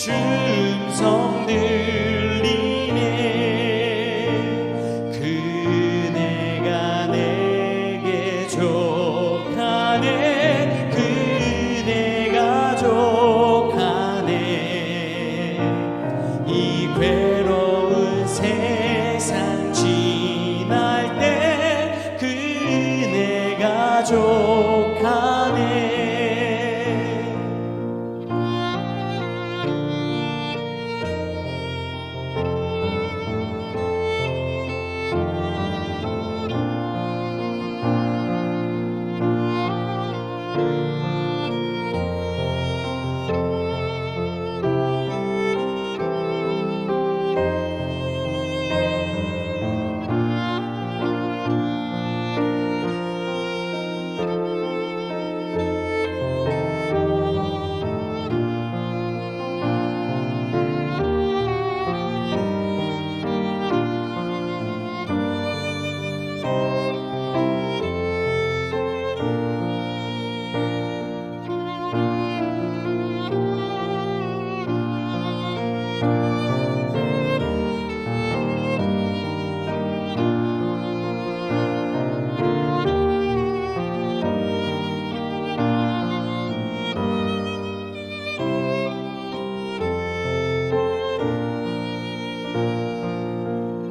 음성 들리네. 그네가 내게 족하네. 그네가 족하네. 이 괴로운 세상 지날 때 그네가 족하네.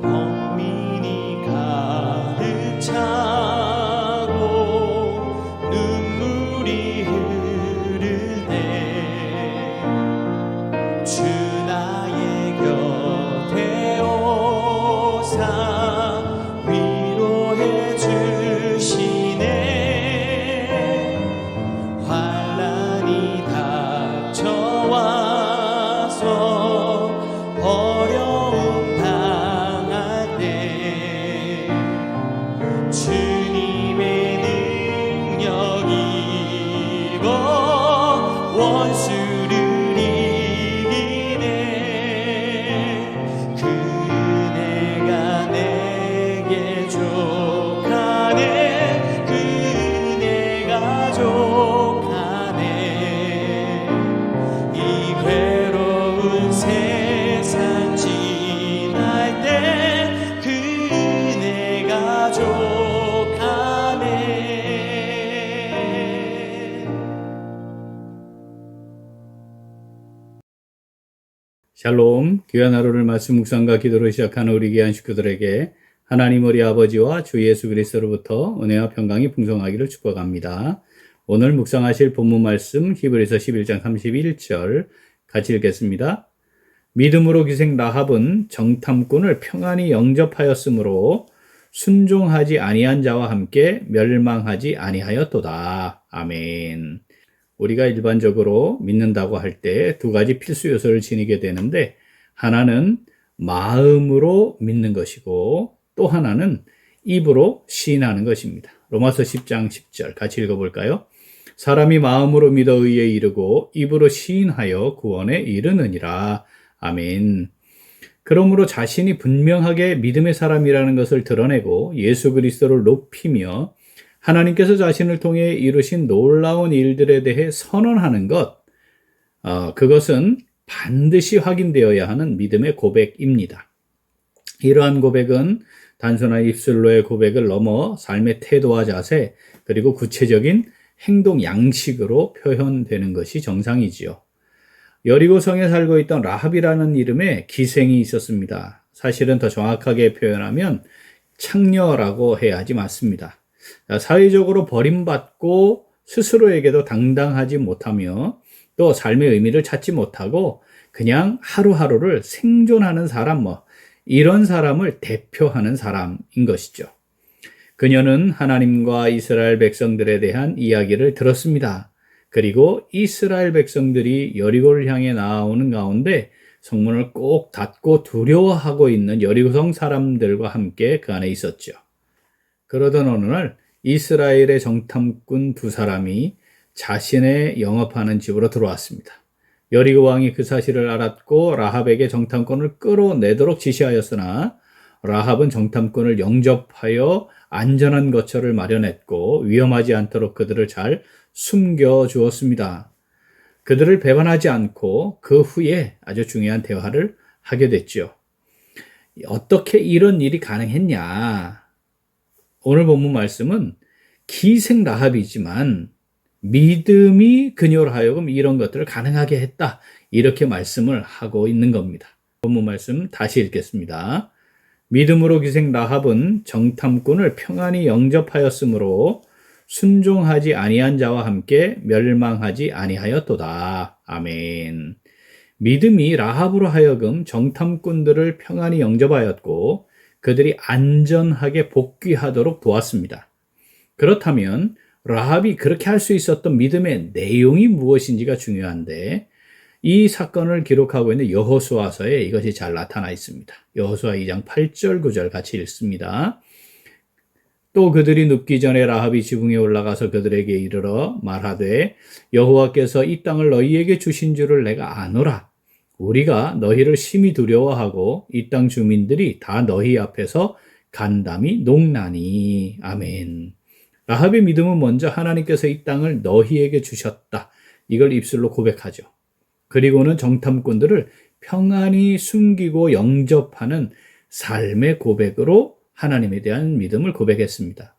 범민이 가득 차고 눈물이 흐를 때 주 나의 곁에 오사 위로해 주시네. 환난이 닥쳐와서 어려움 당할 때 주님의 능력이 입어 원수를 이기네. 그네가 내게 족하네. 그네가 족하네. 이 괴로운 세상 지날 때 그네가 족하네. 샬롬, 귀한 하루를 말씀 묵상과 기도로 시작하는 우리 귀한 식구들에게 하나님 우리 아버지와 주 예수 그리스도로부터 은혜와 평강이 풍성하기를 축복합니다. 오늘 묵상하실 본문 말씀 히브리서 11장 31절 같이 읽겠습니다. 믿음으로 기생 라합은 정탐꾼을 평안히 영접하였으므로 순종하지 아니한 자와 함께 멸망하지 아니하였도다. 아멘. 우리가 일반적으로 믿는다고 할 때 두 가지 필수 요소를 지니게 되는데, 하나는 마음으로 믿는 것이고 또 하나는 입으로 시인하는 것입니다. 로마서 10장 10절 같이 읽어볼까요? 사람이 마음으로 믿어 의에 이르고 입으로 시인하여 구원에 이르느니라. 아멘. 그러므로 자신이 분명하게 믿음의 사람이라는 것을 드러내고 예수 그리스도를 높이며 하나님께서 자신을 통해 이루신 놀라운 일들에 대해 선언하는 것, 그것은 반드시 확인되어야 하는 믿음의 고백입니다. 이러한 고백은 단순한 입술로의 고백을 넘어 삶의 태도와 자세, 그리고 구체적인 행동 양식으로 표현되는 것이 정상이지요. 여리고성에 살고 있던 라합이라는 이름의 기생이 있었습니다. 사실은 더 정확하게 표현하면 창녀라고 해야 하지 맞습니다. 사회적으로 버림받고 스스로에게도 당당하지 못하며 또 삶의 의미를 찾지 못하고 그냥 하루하루를 생존하는 사람, 이런 사람을 대표하는 사람인 것이죠. 그녀는 하나님과 이스라엘 백성들에 대한 이야기를 들었습니다. 그리고 이스라엘 백성들이 여리고를 향해 나아오는 가운데 성문을 꼭 닫고 두려워하고 있는 여리고성 사람들과 함께 그 안에 있었죠. 그러던 어느 날 이스라엘의 정탐꾼 두 사람이 자신의 영업하는 집으로 들어왔습니다. 여리고 왕이 그 사실을 알았고 라합에게 정탐꾼을 끌어내도록 지시하였으나 라합은 정탐꾼을 영접하여 안전한 거처를 마련했고 위험하지 않도록 그들을 잘 숨겨주었습니다. 그들을 배반하지 않고 그 후에 아주 중요한 대화를 하게 됐죠. 어떻게 이런 일이 가능했냐? 오늘 본문 말씀은 기생 라합이지만 믿음이 그녀로 하여금 이런 것들을 가능하게 했다. 이렇게 말씀을 하고 있는 겁니다. 본문 말씀 다시 읽겠습니다. 믿음으로 기생 라합은 정탐꾼을 평안히 영접하였으므로 순종하지 아니한 자와 함께 멸망하지 아니하였도다. 아멘. 믿음이 라합으로 하여금 정탐꾼들을 평안히 영접하였고 그들이 안전하게 복귀하도록 도왔습니다. 그렇다면 라합이 그렇게 할 수 있었던 믿음의 내용이 무엇인지가 중요한데 이 사건을 기록하고 있는 여호수아서에 이것이 잘 나타나 있습니다. 여호수아 2장 8절 9절 같이 읽습니다. 또 그들이 눕기 전에 라합이 지붕에 올라가서 그들에게 이르러 말하되 여호와께서 이 땅을 너희에게 주신 줄을 내가 아노라. 우리가 너희를 심히 두려워하고 이 땅 주민들이 다 너희 앞에서 간담이 녹나니. 아멘. 라합의 믿음은 먼저 하나님께서 이 땅을 너희에게 주셨다. 이걸 입술로 고백하죠. 그리고는 정탐꾼들을 평안히 숨기고 영접하는 삶의 고백으로 하나님에 대한 믿음을 고백했습니다.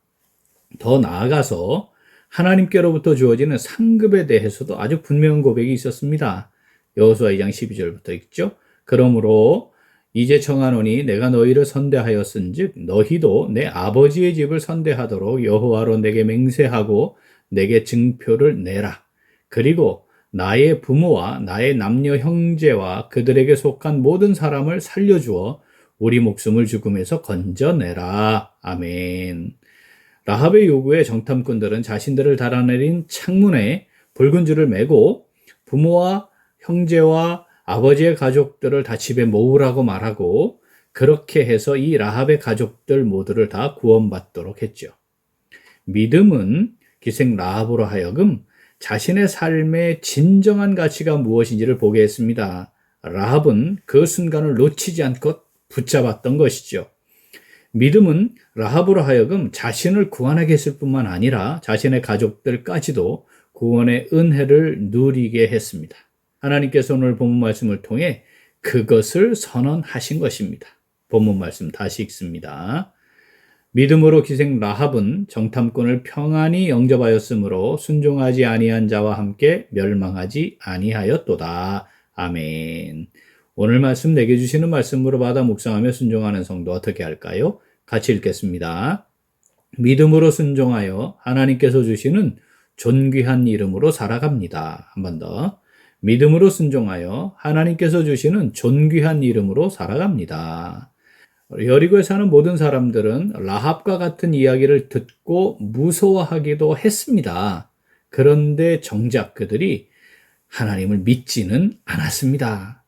더 나아가서 하나님께로부터 주어지는 상급에 대해서도 아주 분명한 고백이 있었습니다. 여호수아 2장 12절부터 있죠. 그러므로 이제 청하노니 내가 너희를 선대하였은즉 너희도 내 아버지의 집을 선대하도록 여호와로 내게 맹세하고 내게 증표를 내라. 그리고 나의 부모와 나의 남녀 형제와 그들에게 속한 모든 사람을 살려주어 우리 목숨을 죽음에서 건져내라. 아멘. 라합의 요구에 정탐꾼들은 자신들을 달아내린 창문에 붉은 줄을 매고 부모와 형제와 아버지의 가족들을 다 집에 모으라고 말하고 그렇게 해서 이 라합의 가족들 모두를 다 구원받도록 했죠. 믿음은 기생 라합으로 하여금 자신의 삶의 진정한 가치가 무엇인지를 보게 했습니다. 라합은 그 순간을 놓치지 않고 붙잡았던 것이죠. 믿음은 라합으로 하여금 자신을 구원하게 했을 뿐만 아니라 자신의 가족들까지도 구원의 은혜를 누리게 했습니다. 하나님께서 오늘 본문 말씀을 통해 그것을 선언하신 것입니다. 본문 말씀 다시 읽습니다. 믿음으로 기생 라합은 정탐꾼을 평안히 영접하였으므로 순종하지 아니한 자와 함께 멸망하지 아니하였도다. 아멘. 오늘 말씀 내게 주시는 말씀으로 받아 묵상하며 순종하는 성도 어떻게 할까요? 같이 읽겠습니다. 믿음으로 순종하여 하나님께서 주시는 존귀한 이름으로 살아갑니다. 한 번 더. 믿음으로 순종하여 하나님께서 주시는 존귀한 이름으로 살아갑니다. 여리고에 사는 모든 사람들은 라합과 같은 이야기를 듣고 무서워하기도 했습니다. 그런데 정작 그들이 하나님을 믿지는 않았습니다.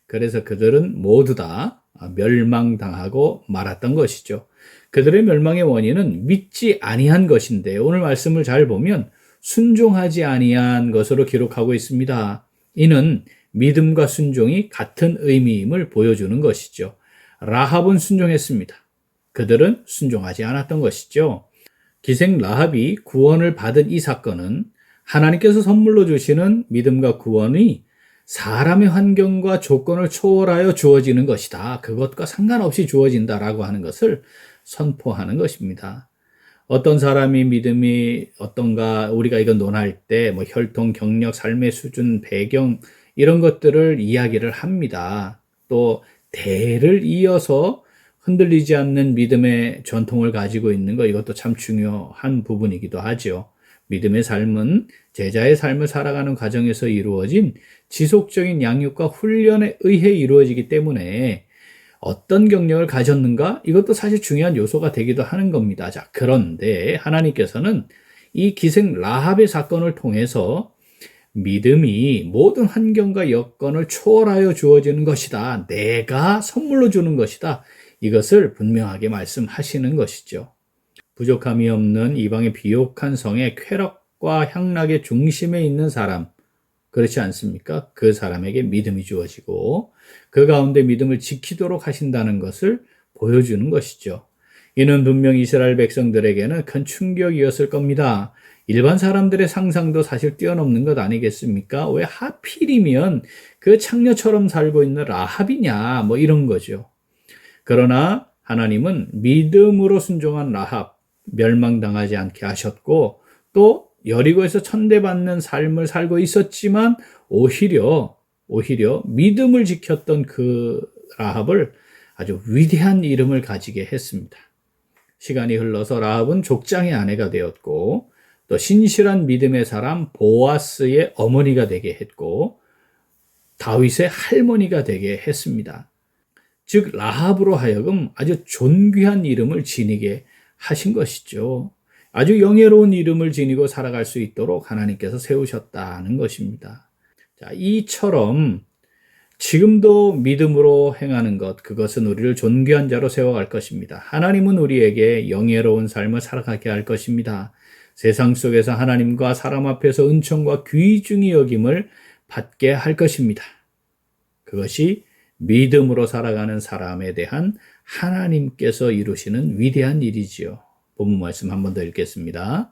그래서 그들은 모두 다 멸망당하고 말았던 것이죠. 그들의 멸망의 원인은 믿지 아니한 것인데 오늘 말씀을 잘 보면 순종하지 아니한 것으로 기록하고 있습니다. 이는 믿음과 순종이 같은 의미임을 보여주는 것이죠. 라합은 순종했습니다. 그들은 순종하지 않았던 것이죠. 기생 라합이 구원을 받은 이 사건은 하나님께서 선물로 주시는 믿음과 구원이 사람의 환경과 조건을 초월하여 주어지는 것이다. 그것과 상관없이 주어진다라고 하는 것을 선포하는 것입니다. 어떤 사람이 믿음이 어떤가 우리가 이거 논할 때 뭐 혈통, 경력, 삶의 수준, 배경 이런 것들을 이야기를 합니다. 또 대를 이어서 흔들리지 않는 믿음의 전통을 가지고 있는 것 이것도 참 중요한 부분이기도 하죠. 믿음의 삶은 제자의 삶을 살아가는 과정에서 이루어진 지속적인 양육과 훈련에 의해 이루어지기 때문에 어떤 경력을 가졌는가? 이것도 사실 중요한 요소가 되기도 하는 겁니다. 자, 그런데 하나님께서는 이 기생 라합의 사건을 통해서 믿음이 모든 환경과 여건을 초월하여 주어지는 것이다. 내가 선물로 주는 것이다. 이것을 분명하게 말씀하시는 것이죠. 부족함이 없는 이방의 비옥한 성의 쾌락과 향락의 중심에 있는 사람, 그렇지 않습니까? 그 사람에게 믿음이 주어지고 그 가운데 믿음을 지키도록 하신다는 것을 보여주는 것이죠. 이는 분명 이스라엘 백성들에게는 큰 충격이었을 겁니다. 일반 사람들의 상상도 사실 뛰어넘는 것 아니겠습니까? 왜 하필이면 그 창녀처럼 살고 있는 라합이냐, 뭐 이런 거죠. 그러나 하나님은 믿음으로 순종한 라합, 멸망당하지 않게 하셨고, 또 여리고에서 천대받는 삶을 살고 있었지만, 오히려 믿음을 지켰던 그 라합을 아주 위대한 이름을 가지게 했습니다. 시간이 흘러서 라합은 족장의 아내가 되었고, 또 신실한 믿음의 사람 보아스의 어머니가 되게 했고, 다윗의 할머니가 되게 했습니다. 즉 라합으로 하여금 아주 존귀한 이름을 지니게 하신 것이죠. 아주 영예로운 이름을 지니고 살아갈 수 있도록 하나님께서 세우셨다는 것입니다. 자, 이처럼 지금도 믿음으로 행하는 것, 그것은 우리를 존귀한 자로 세워갈 것입니다. 하나님은 우리에게 영예로운 삶을 살아가게 할 것입니다. 세상 속에서 하나님과 사람 앞에서 은총과 귀중히 여김을 받게 할 것입니다. 그것이 믿음으로 살아가는 사람에 대한 하나님께서 이루시는 위대한 일이지요. 본문 말씀 한 번 더 읽겠습니다.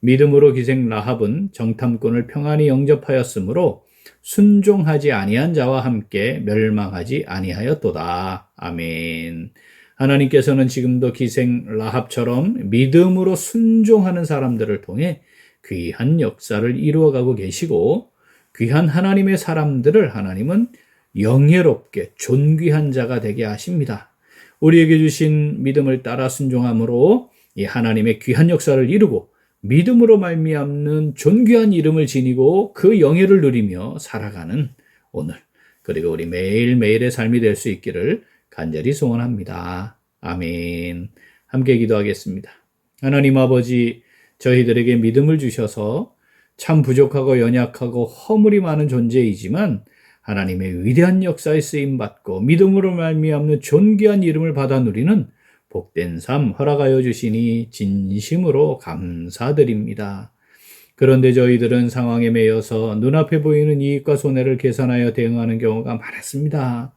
믿음으로 기생 라합은 정탐꾼을 평안히 영접하였으므로 순종하지 아니한 자와 함께 멸망하지 아니하였도다. 아멘. 하나님께서는 지금도 기생 라합처럼 믿음으로 순종하는 사람들을 통해 귀한 역사를 이루어가고 계시고, 귀한 하나님의 사람들을 하나님은 영예롭게 존귀한 자가 되게 하십니다. 우리에게 주신 믿음을 따라 순종함으로 이 하나님의 귀한 역사를 이루고 믿음으로 말미암는 존귀한 이름을 지니고 그 영예를 누리며 살아가는 오늘, 그리고 우리 매일매일의 삶이 될 수 있기를 간절히 소원합니다. 아멘. 함께 기도하겠습니다. 하나님 아버지, 저희들에게 믿음을 주셔서 참 부족하고 연약하고 허물이 많은 존재이지만 하나님의 위대한 역사에 쓰임받고 믿음으로 말미암는 존귀한 이름을 받아 누리는 복된 삶 허락하여 주시니 진심으로 감사드립니다. 그런데 저희들은 상황에 매여서 눈앞에 보이는 이익과 손해를 계산하여 대응하는 경우가 많았습니다.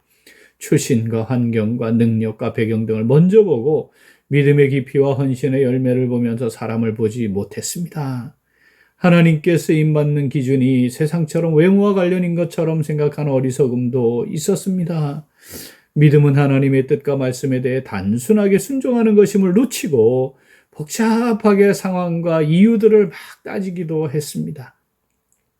출신과 환경과 능력과 배경 등을 먼저 보고 믿음의 깊이와 헌신의 열매를 보면서 사람을 보지 못했습니다. 하나님께 쓰임받는 기준이 세상처럼 외모와 관련인 것처럼 생각하는 어리석음도 있었습니다. 믿음은 하나님의 뜻과 말씀에 대해 단순하게 순종하는 것임을 놓치고 복잡하게 상황과 이유들을 막 따지기도 했습니다.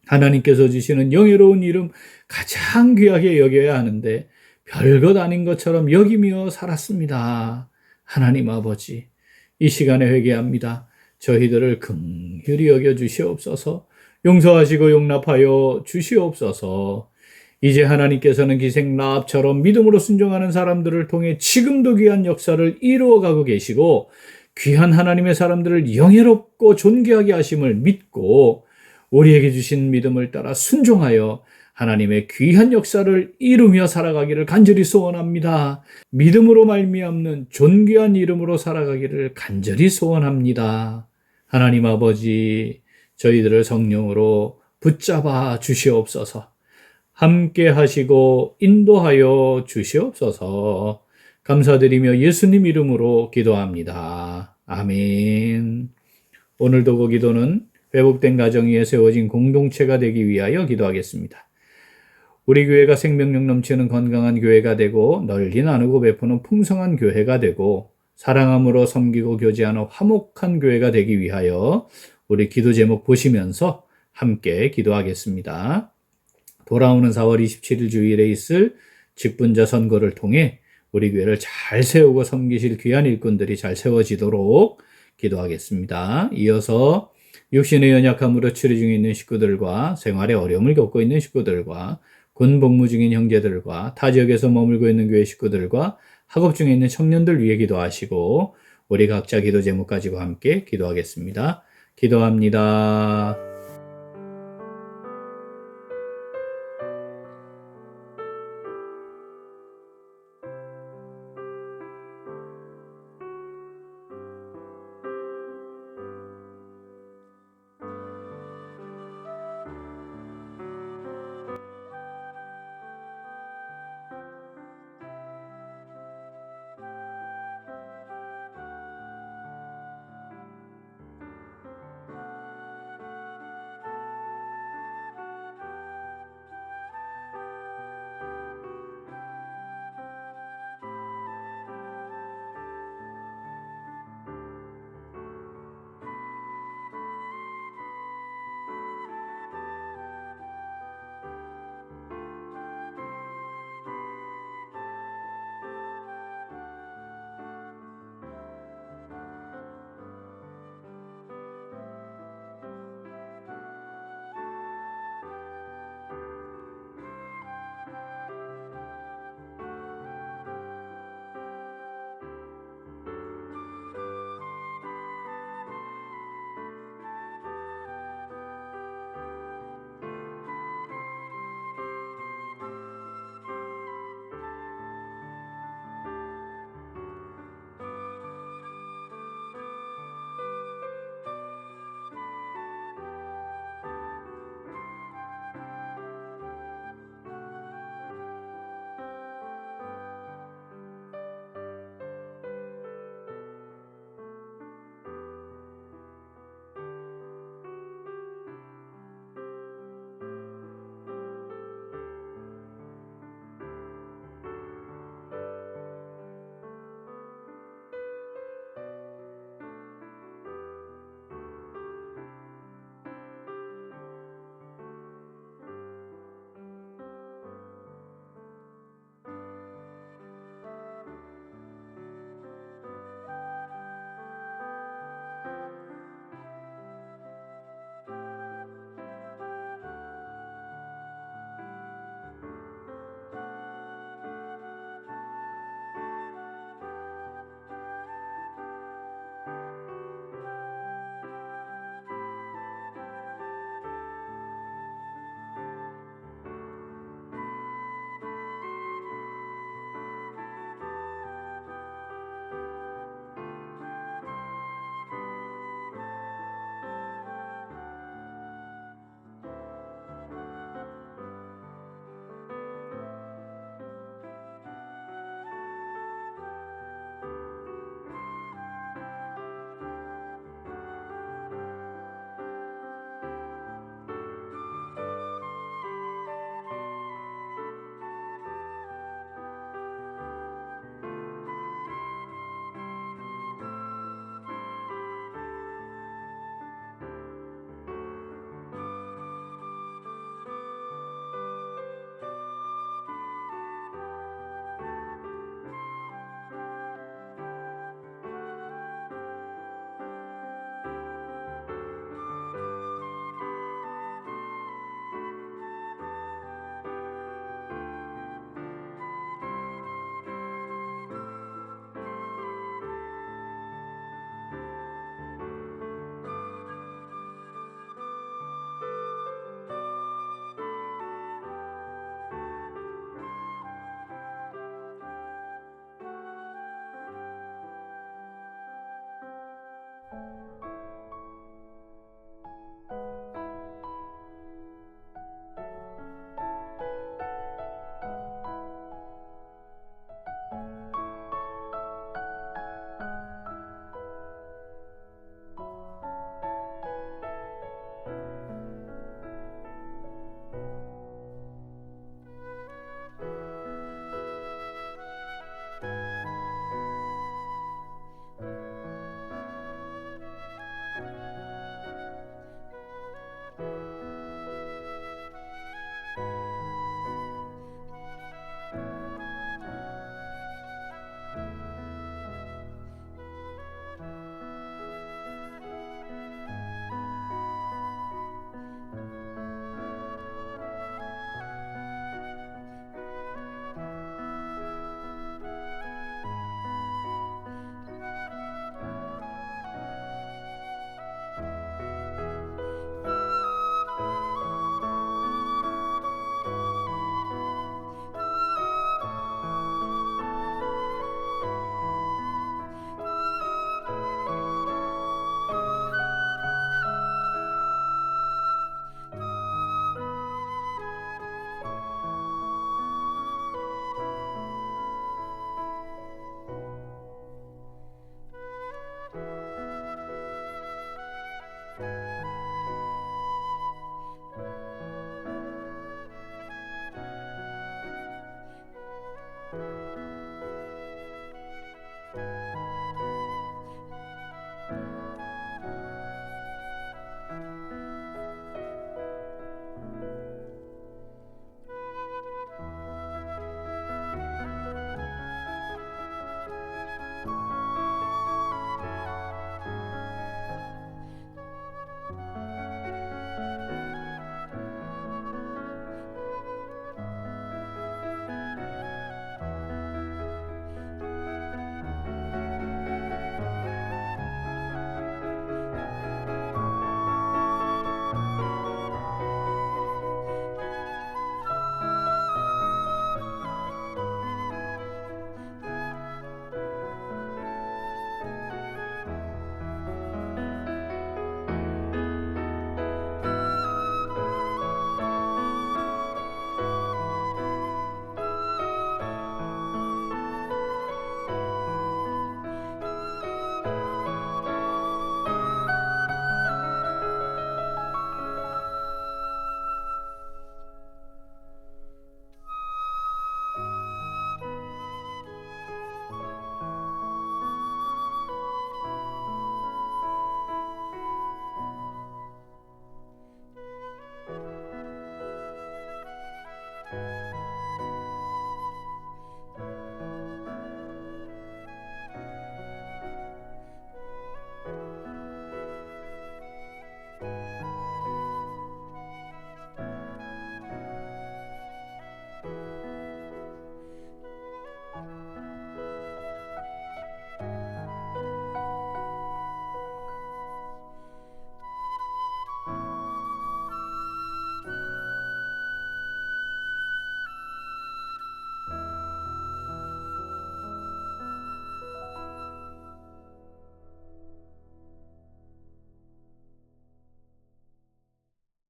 하나님께서 주시는 영예로운 이름 가장 귀하게 여겨야 하는데 별것 아닌 것처럼 여기며 살았습니다. 하나님 아버지, 이 시간에 회개합니다. 저희들을 긍휼히 여겨 주시옵소서. 용서하시고 용납하여 주시옵소서. 이제 하나님께서는 기생 라합처럼 믿음으로 순종하는 사람들을 통해 지금도 귀한 역사를 이루어가고 계시고 귀한 하나님의 사람들을 영예롭고 존귀하게 하심을 믿고 우리에게 주신 믿음을 따라 순종하여 하나님의 귀한 역사를 이루며 살아가기를 간절히 소원합니다. 믿음으로 말미암는 존귀한 이름으로 살아가기를 간절히 소원합니다. 하나님 아버지, 저희들을 성령으로 붙잡아 주시옵소서. 함께 하시고 인도하여 주시옵소서. 감사드리며 예수님 이름으로 기도합니다. 아멘. 오늘도 그 기도는 회복된 가정 위에 세워진 공동체가 되기 위하여 기도하겠습니다. 우리 교회가 생명력 넘치는 건강한 교회가 되고 널리 나누고 베푸는 풍성한 교회가 되고 사랑함으로 섬기고 교제하는 화목한 교회가 되기 위하여 우리 기도 제목 보시면서 함께 기도하겠습니다. 돌아오는 4월 27일 주일에 있을 직분자 선거를 통해 우리 교회를 잘 세우고 섬기실 귀한 일꾼들이 잘 세워지도록 기도하겠습니다. 이어서 육신의 연약함으로 치료 중에 있는 식구들과 생활에 어려움을 겪고 있는 식구들과 군 복무 중인 형제들과 타 지역에서 머물고 있는 교회 식구들과 학업 중에 있는 청년들 위해 기도하시고 우리 각자 기도 제목 가지고 함께 기도하겠습니다. 기도합니다.